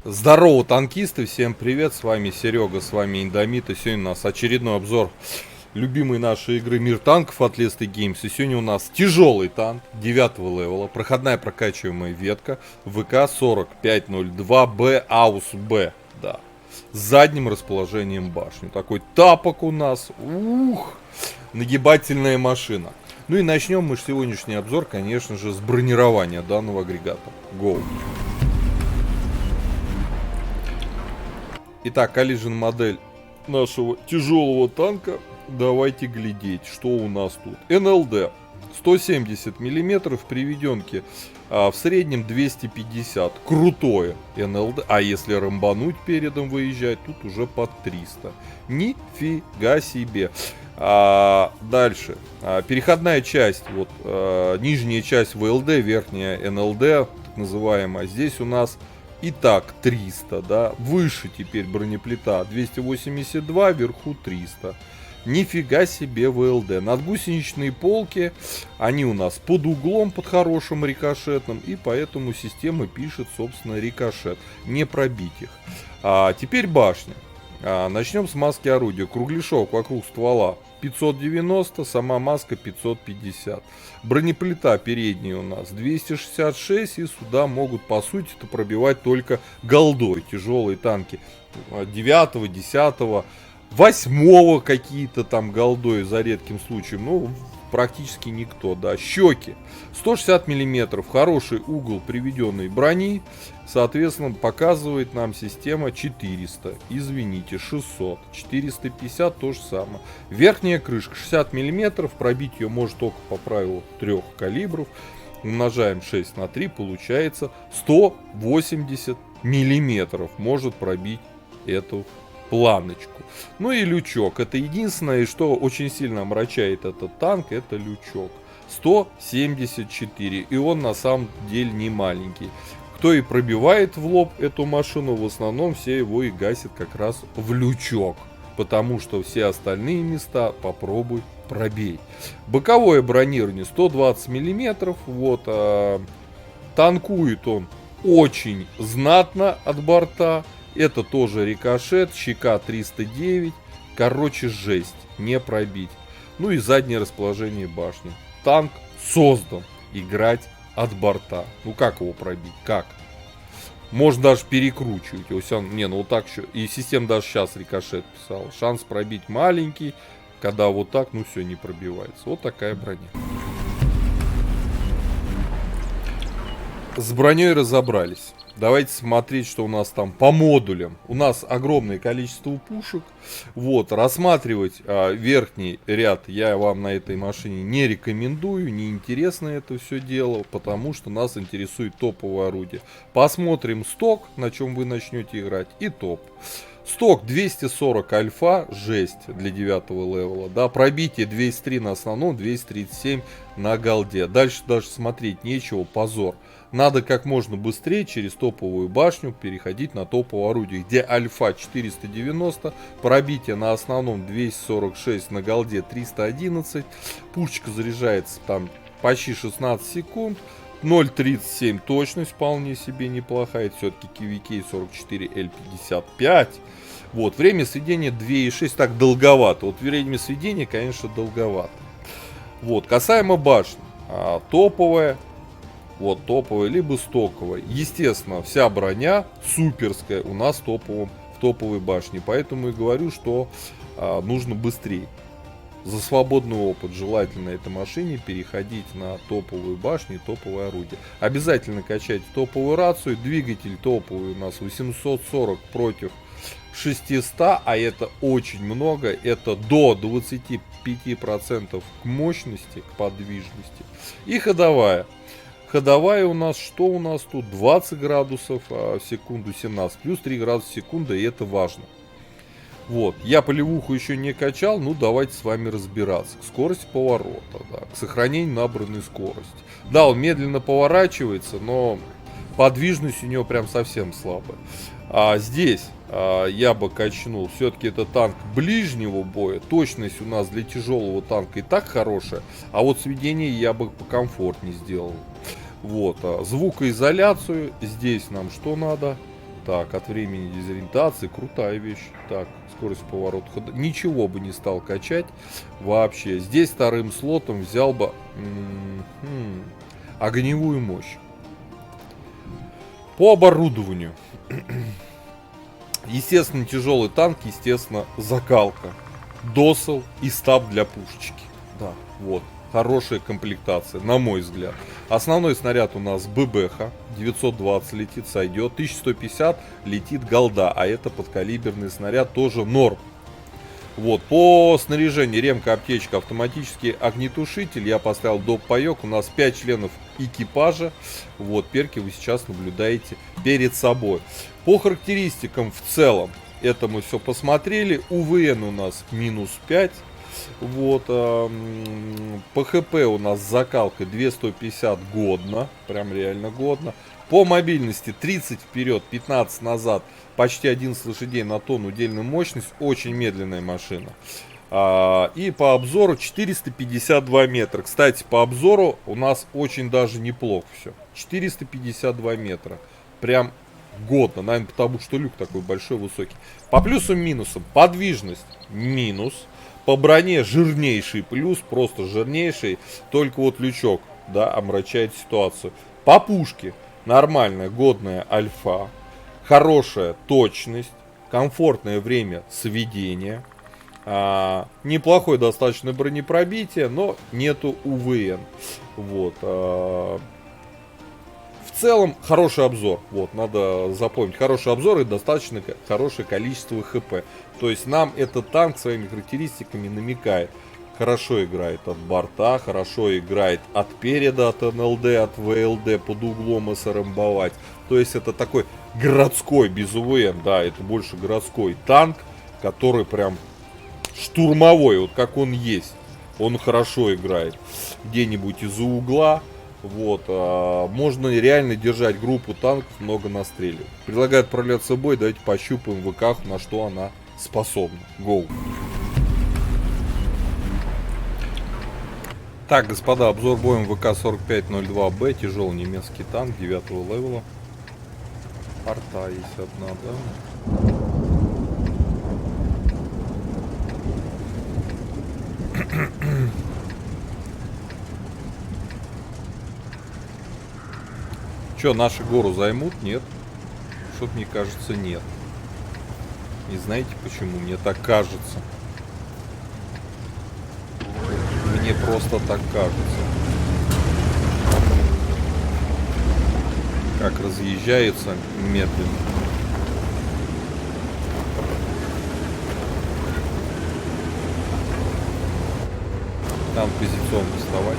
Здорово, танкисты, всем привет, с вами Серега, с вами Индомит, и сегодня у нас очередной обзор любимой нашей игры Мир танков от Leslie Games. И сегодня у нас тяжелый танк 9 левела, проходная прокачиваемая ветка ВК-4502Б Аус Б, да, с задним расположением башни. Такой тапок у нас, нагибательная машина. Ну и начнем мы сегодняшний обзор, конечно же, с бронирования данного агрегата. Go! Итак, Collision модель нашего тяжелого танка. Давайте глядеть, что у нас тут. НЛД 170 миллиметров, приведенки в среднем 250. Крутое НЛД. А если рамбануть передом выезжать, тут уже под 300. Нифига себе. Дальше. Переходная часть, вот нижняя часть ВЛД, верхняя НЛД, так называемая. Здесь у нас итак 300, да, выше теперь бронеплита 282, вверху 300. Нифига себе ВЛД. Надгусеничные полки, они у нас под углом, под хорошим рикошетным, и поэтому система пишет, собственно, рикошет, не пробить их. Теперь башня. Начнем с маски орудия. Кругляшок вокруг ствола 590, сама маска 550. Бронеплита передняя у нас 266, и сюда могут по сути пробивать только голдой тяжелые танки 9, 10, 8 какие-то там голдой, за редким случаем, ну практически никто, да. Щеки 160 миллиметров, хороший угол приведенной брони, соответственно показывает нам система 400, извините, 600, 450 то же самое. Верхняя крышка 60 миллиметров, пробить ее может только по правилу 3 калибров, умножаем 6 на 3, получается 180 миллиметров может пробить эту планочку. Ну и лючок. Это единственное, что очень сильно омрачает этот танк, это лючок. 174. И он на самом деле не маленький. Кто и пробивает в лоб эту машину, в основном все его и гасят как раз в лючок. Потому что все остальные места попробуй пробей. Боковое бронирование 120 миллиметров. Вот, танкует он очень знатно от борта. Это тоже рикошет, щека 309. Короче, жесть, не пробить. Ну и заднее расположение башни. Танк создан играть от борта. Ну как его пробить? Как? Можно даже перекручивать. Не, ну вот так еще. И система даже сейчас рикошет писала. Шанс пробить маленький. Когда вот так, ну все, не пробивается. Вот такая броня. С броней разобрались. Давайте смотреть, что у нас там по модулям. У нас огромное количество пушек. Вот, рассматривать верхний ряд я вам на этой машине не рекомендую. Неинтересно это все дело, потому что нас интересует топовое орудие. Посмотрим сток, на чем вы начнете играть, и топ. Сток 240 альфа, жесть для 9 левела, да, пробитие 203 на основном, 237 на голде. Дальше даже смотреть нечего, позор. Надо как можно быстрее через топовую башню переходить на топовое орудие, где альфа 490, пробитие на основном 246, на голде 311, пушечка заряжается там почти 16 секунд. 0.37 точность вполне себе неплохая. Это все-таки KVK 44L55. Вот, время сведения 2.6. Так долговато. Вот время сведения, конечно, долговато. Вот, касаемо башни. Топовая. Вот, топовая, либо стоковая. Естественно, вся броня суперская у нас в топовой башне. Поэтому и говорю, что нужно быстрее. За свободный опыт желательно этой машине переходить на топовую башню и топовое орудие. Обязательно качать топовую рацию. Двигатель топовый у нас 840 против 600, а это очень много. Это до 25% к мощности, к подвижности. И ходовая. Ходовая у нас, что у нас тут? 20 градусов в секунду, 17, плюс 3 градуса в секунду, и это важно. Вот, я полевуху еще не качал, ну давайте с вами разбираться. Скорость поворота, да, к сохранению набранной скорости. Да, он медленно поворачивается, но подвижность у него прям совсем слабая. А здесь я бы качнул, все-таки это танк ближнего боя, точность у нас для тяжелого танка и так хорошая, а вот сведение я бы покомфортнее сделал. Вот, звукоизоляцию, здесь нам что надо? Так, от времени дезориентации, крутая вещь. Так, скорость поворота хода. Ничего бы не стал качать вообще. Здесь вторым слотом взял бы огневую мощь. По оборудованию. Естественно, тяжелый танк, естественно, закалка. Досел и стаб для пушечки. Да, вот. Хорошая комплектация, на мой взгляд. Основной снаряд у нас ББХ. 920 летит, сойдет. 1150 летит голда. А это подкалиберный снаряд, тоже норм. Вот, по снаряжению ремка, аптечка, автоматический огнетушитель. Я поставил доп-паёк. У нас 5 членов экипажа. Вот, перки вы сейчас наблюдаете перед собой. По характеристикам в целом, это мы все посмотрели. УВН у нас минус 5. Вот, по ХП у нас с закалкой 2150 годно. Прям реально годно. По мобильности 30 вперед, 15 назад. Почти 11 лошадей на тонну удельная мощность. Очень медленная машина. И по обзору 452 метра. Кстати, по обзору у нас очень даже неплохо все. 452 метра. Прям годно. Наверное, потому что люк такой большой, высокий. По плюсам, минусам. Подвижность минус. По броне жирнейший плюс. Просто жирнейший. Только вот лючок, да, омрачает ситуацию. По пушке нормальная, годная альфа. Хорошая точность. Комфортное время сведения. Неплохое достаточно бронепробитие, но нету УВН. Вот. В целом хороший обзор. Вот, надо запомнить. Хороший обзор и достаточно хорошее количество ХП. То есть нам этот танк своими характеристиками намекает. Хорошо играет от борта, хорошо играет от переда, от НЛД, от ВЛД, под углом СРМбовать. То есть это такой городской, без УВН, да, это больше городской танк, который прям штурмовой, вот как он есть. Он хорошо играет где-нибудь из-за угла. Вот, можно реально держать группу танков, много настреливать. Предлагаю отправляться в бой, давайте пощупаем в ВК, на что она способна. Гоу. Так, господа, обзор боем ВК-4502Б, тяжелый немецкий танк 9 левела. Арта есть одна, да? Че, наши гору займут? Нет. Что-то мне кажется, нет. Не знаете почему? Мне так кажется. Мне просто так кажется. Как разъезжается медленно. Там позиционно вставать.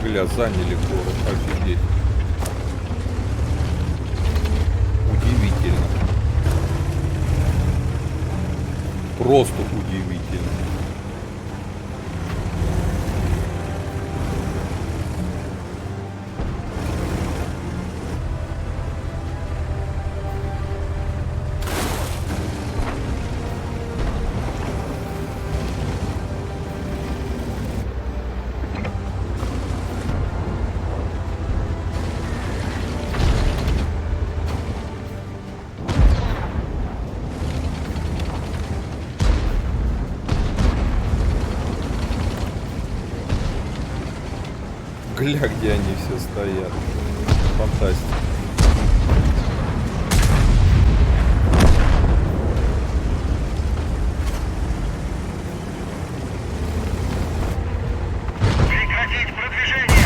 Бля, заняли город, офигеть. Удивительно. Просто удивительно. Гля, где они все стоят. Фантастика. Прекратить продвижение!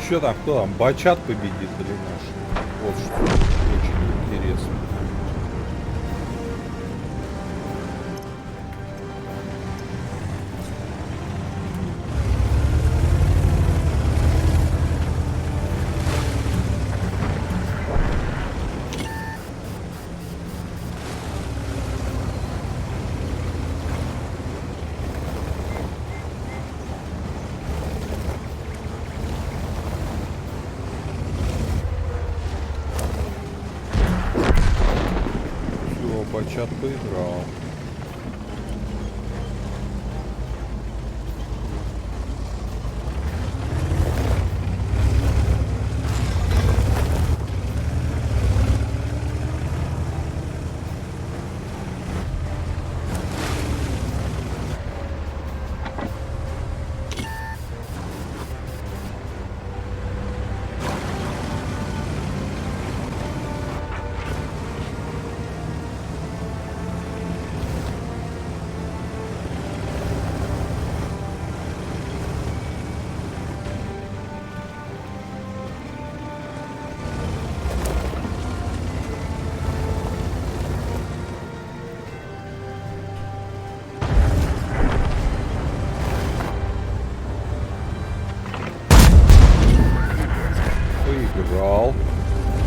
что там, кто там, Бачат победит или наш? Вот что очень интересно. Бачат поиграл. Поиграл.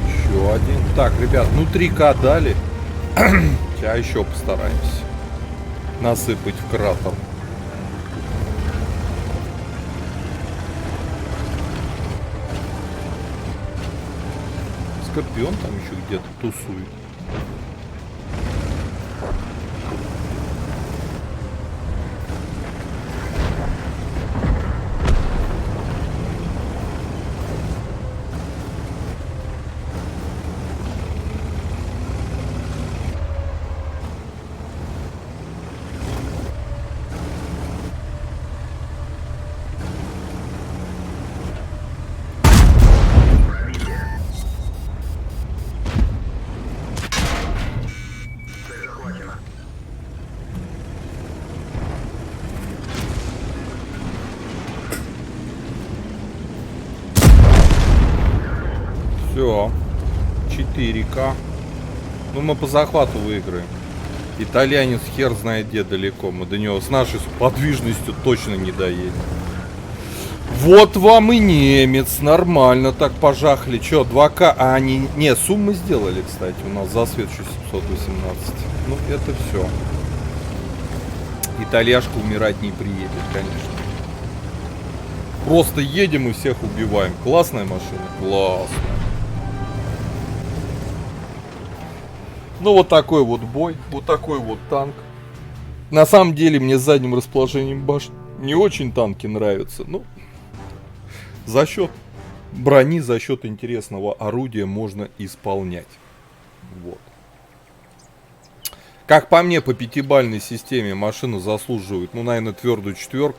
Еще один. Так, ребят, ну 3К дали. Сейчас еще постараемся насыпать в кратер. Скорпион там еще где-то тусует. Все. 4К. Ну, мы по захвату выиграем. Итальянец хер знает где далеко. Мы до него с нашей подвижностью точно не доедем. Вот вам и немец. Нормально так пожахли. Че, 2К? А они... Не, суммы сделали, кстати. У нас засвет еще 718. Ну, это все. Итальяшка умирать не приедет, конечно. Просто едем и всех убиваем. Классная машина? Классная. Ну, вот такой вот бой. Вот такой вот танк. На самом деле, мне с задним расположением башни не очень танки нравятся. Ну, за счет брони, за счет интересного орудия можно исполнять. Вот. Как по мне, по 5-бальной системе машина заслуживает, ну, наверное, твердую 4.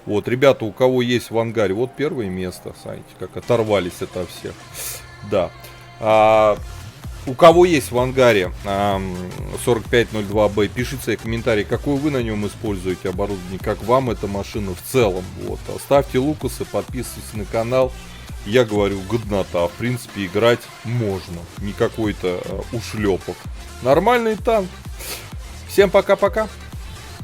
Вот, ребята, у кого есть в ангаре, вот первое место, смотрите, как оторвались от всех. Да. У кого есть в ангаре 4502B, пишите свои комментарии, какой вы на нем используете оборудование, как вам эта машина в целом. Вот. Ставьте лукасы, подписывайтесь на канал. Я говорю, годнота. В принципе, играть можно. Не какой-то ушлепок. Нормальный танк. Всем пока-пока.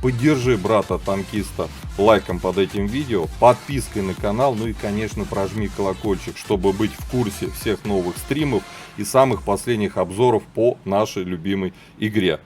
Поддержи брата-танкиста лайком под этим видео, подпиской на канал, ну и, конечно, прожми колокольчик, чтобы быть в курсе всех новых стримов и самых последних обзоров по нашей любимой игре.